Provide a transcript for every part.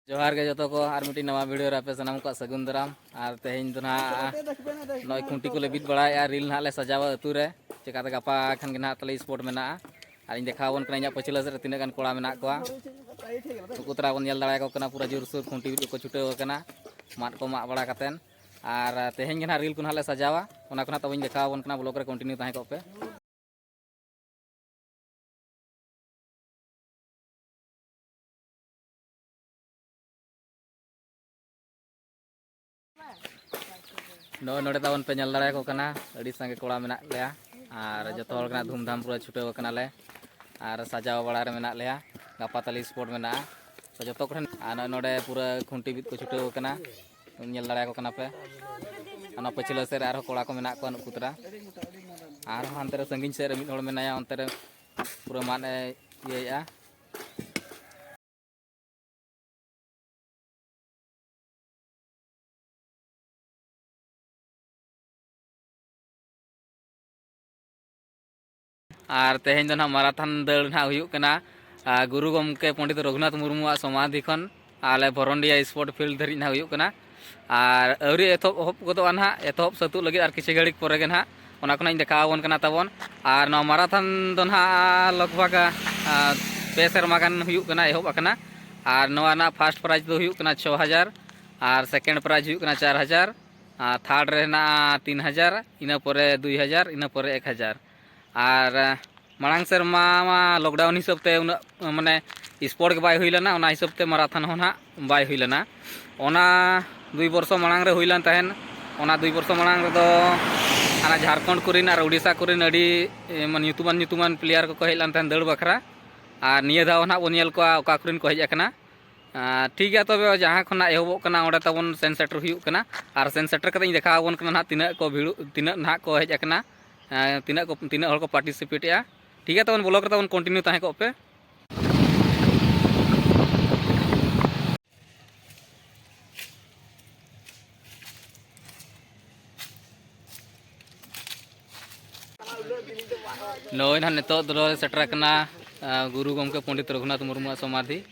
जोहार के जो को और मिट्टी नवा वीडियो रे सामान को सगुन दाराम और तेहन तो ना नई खुंटी को बिद बड़ा रील ना सजावा अतु रे चिकाते गापा खान के ना तले स्पोर्ट में और इन देखावन कना पछिला से तीना गान कोड़ा मेना कोआ उतरा बन नेल दाड़ा को कना पूरा जोरसोर खुंटी बिद को छुटेव कना माट को माग बड़ा कतेन और तेहन के ना रील को ना सजावा ओना को ना तब देखावन कना ब्लॉग रे कंटिन्यू ताहे को पे नोड़े तबन पे नल दाड़ा को कना अड़ी संगे कोड़ा मेना लेया और जो हर कना धूमधाम पूरा छुटेव कना ले और सजाव बड़ा रे मेना लेया गापा तली स्पोर्ट मेना तो जो को नोड़े पूरा खुंटी बिद को छुटेव कना नल दाड़ा को कना पे अना पछिला से आरो कोड़ा को मेना को कुतरा और हानते रे संगिन से रे मिद होड़ मेनाया अंते रे पूरा माने इया और तेहन जो माराथन दौड़ ना गुरु गमके पंडित रघुनाथ मुर्मू समाधि खन आले भरंडिया स्पोर्ट फील्ड धरी ना और अवरी एहब गदों ना एहब सतुग लगे और किसी घड़ी पर ना देखावन कना तबन और माराथन दो ना लगभग 2 सेरमा गान एहब और ना फर्स्ट प्राइज दो 6000 और सेकेंड प्राइज 4000 थर्ड रे 3000 इना परे 2000 इना परे 1000 और मांग सेरमा लॉकडाउन हिसाब से उन माने स्पोर्ट के बाय हुईलना ओना हिसाब से माराथन हो ना बाय हुईलना ओना 2 वर्ष मांग रे हुईलन तहन ओना 2 वर्ष मांग रे दो आना झारखंड कुरिन और उड़ीसा कुरिन अड़ी ᱧᱩᱛᱩᱢᱟᱱ प्लेयर को हेलन तहन दौड़ बखरा और निया धाव ना बन नेल को ओका कुरिन को हेजना ठीक है तबे जहां खना एहबो कना ओडे तबन सेन सेटर हुयु कना और सेन सेटर कते देखावन कना तिना को भीड़ तिना ना को हेजना तीना हर को पार्टिसिपेट ठीक है तब ब्लॉग रे तब कंटिन्यू ताहे को पे नई ना नित सेटर गुरु गमके पंडित रघुनाथ मुर्मू समाधि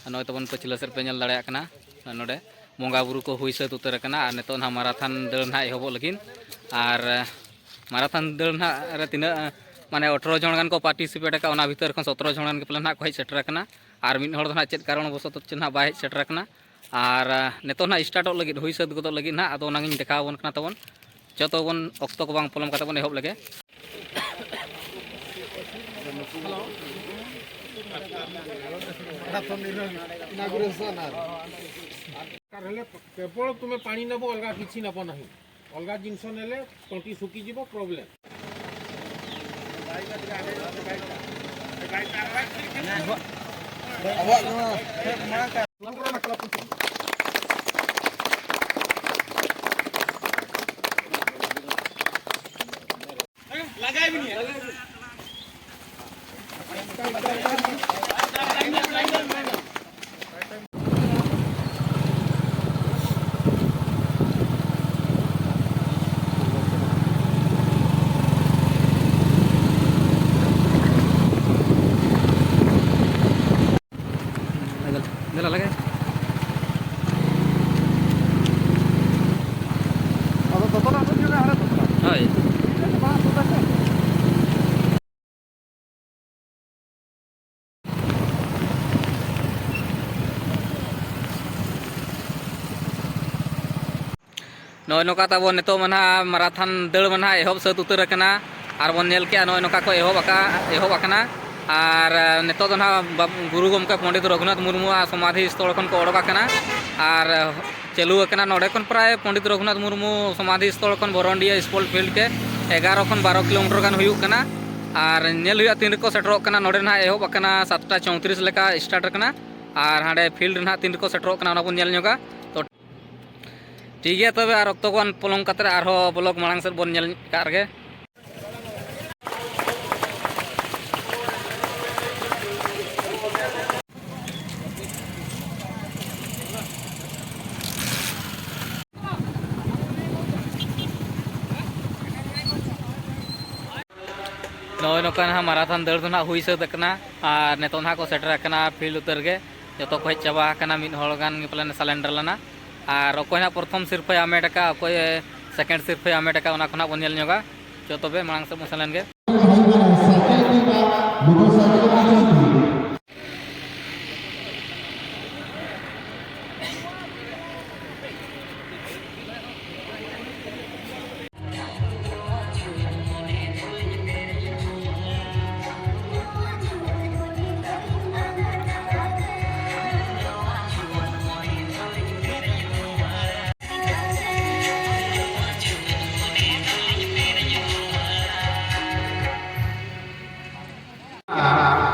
नई तबन पछिला सेर पे नल दाड़ा कना नोडे बंगा बुरु को हुई सात उतर कना और नित ना माराथन दौड़ ना एहबो लगिन और माराथन दौड़ ना तीना माने 18 जन गान को पार्टिसिपेट का भीतर 17 जन गान के पहले ना को हेज सेटर कना और मिड हड़ चेक कारण बसत ना बाय हेज सेटर कना और नितो ना स्टार्ट लगे हुई सात गद लगे ना अदो नागिन देखावन कना तबन जतो बन अक्तो को बांग पलम कते बन एहब लगे केवल तुम्हें पानी नब अलग किसी नब ना अलग जिनस ने तंटी सुखी जीव प्रोब्लेम लगे नई नौका तब नित मना माराथन दौड़ मना एहब सात उतर और बन नेल के नई नौका को एहब और नित ना गुरु गमके पंडित रघुनाथ मुर्मू समाधि स्थल खन को ओडोक और चालू नोड़े खन प्राय पंडित रघुनाथ मुर्मू समाधि स्थल खन भरंडिया स्पोर्ट फील्ड के 11 खन 12 किलोमीटर गान हुयुक कना और नेल हुआ तीन को सेटरोक कना नोड़े ना एहब 7:34 लेका स्टार्ट कना और हांडे फील्ड ना तीन को सेटरोक कना बन नेल ᱧᱚᱜᱟ तो ठीक है तबे आर अक्तो को पलंग कतरे आरो ब्लॉग मांग से बन नेल का रगे नोय नोकन हा माराथन दौड़ दो ना हुई सतना और नेतो ना को सेटर कना फील्ड उतर गे जो को चाबा कना मिद हड़ गान पलन सिलेंडर लना और अकोय ना प्रथम सिरफे आमेट का अकोय सेकेंड सिरफे आमेट का ओना खना बन नेल ᱧᱚᱜᱟ जो तबे मांग से मसलन गे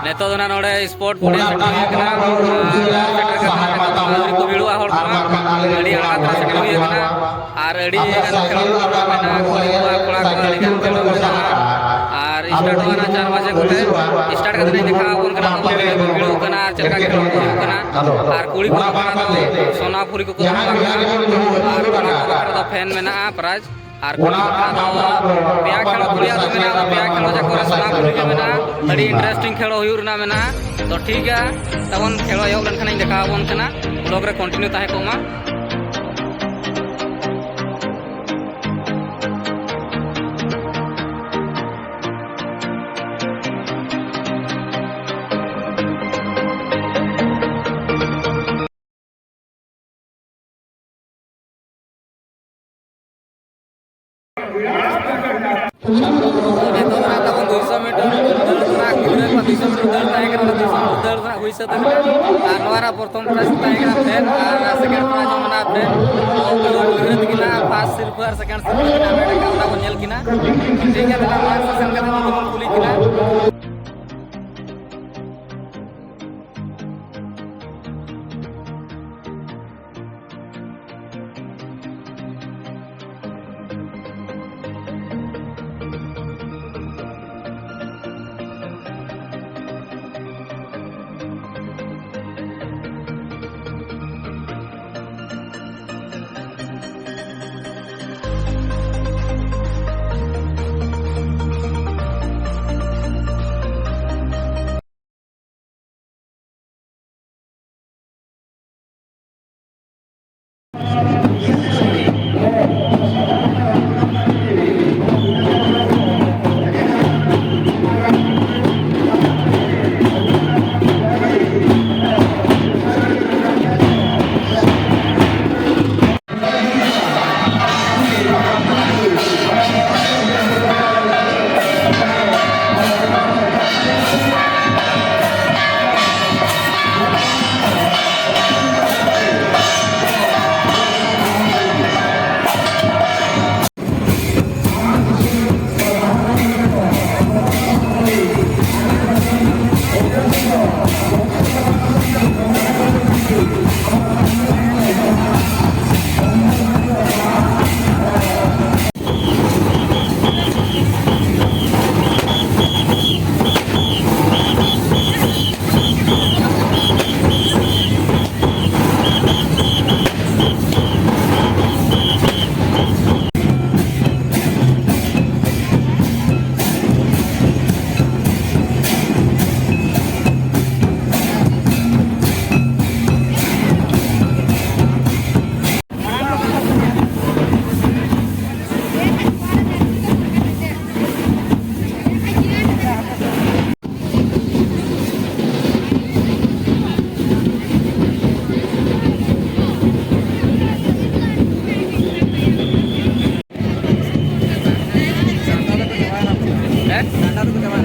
नेतो दोना नोडे स्पोर्ट पुलिस सेटर कना को बिड़ुआ हड़ कना अड़ी आड़ा सेटर हुई कना और अड़ी गान खेलो मेना कोड़ा को अड़ी गान खेलो मेना और स्टार्ट होना 4 बजे कोते स्टार्ट करते नहीं देखा अपन कना बिड़ु कना चलका खेलो कना और कुड़ी को कना सोनापुरी को और कना तो फैन मेना प्राइज और पेया खेलो पुलिया तो मेना पेया खेलो जा करे सोनापुरी के मेना अड़ी इंटरेस्टिंग खेलो हुयुरना मेना तो ठीक है तबन खेलो यो लन खाना देखा बन कना ब्लॉग रे कंटिन्यू ताहे कोमा तब 200 मीटर हुई से प्रथम प्राइज फेन और सेकेंड प्राइज मना फेन फर्स्ट सिर्फ और सेकेंड सिर्फ किना ठीक है कुली किना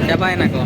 Siapa yang aku?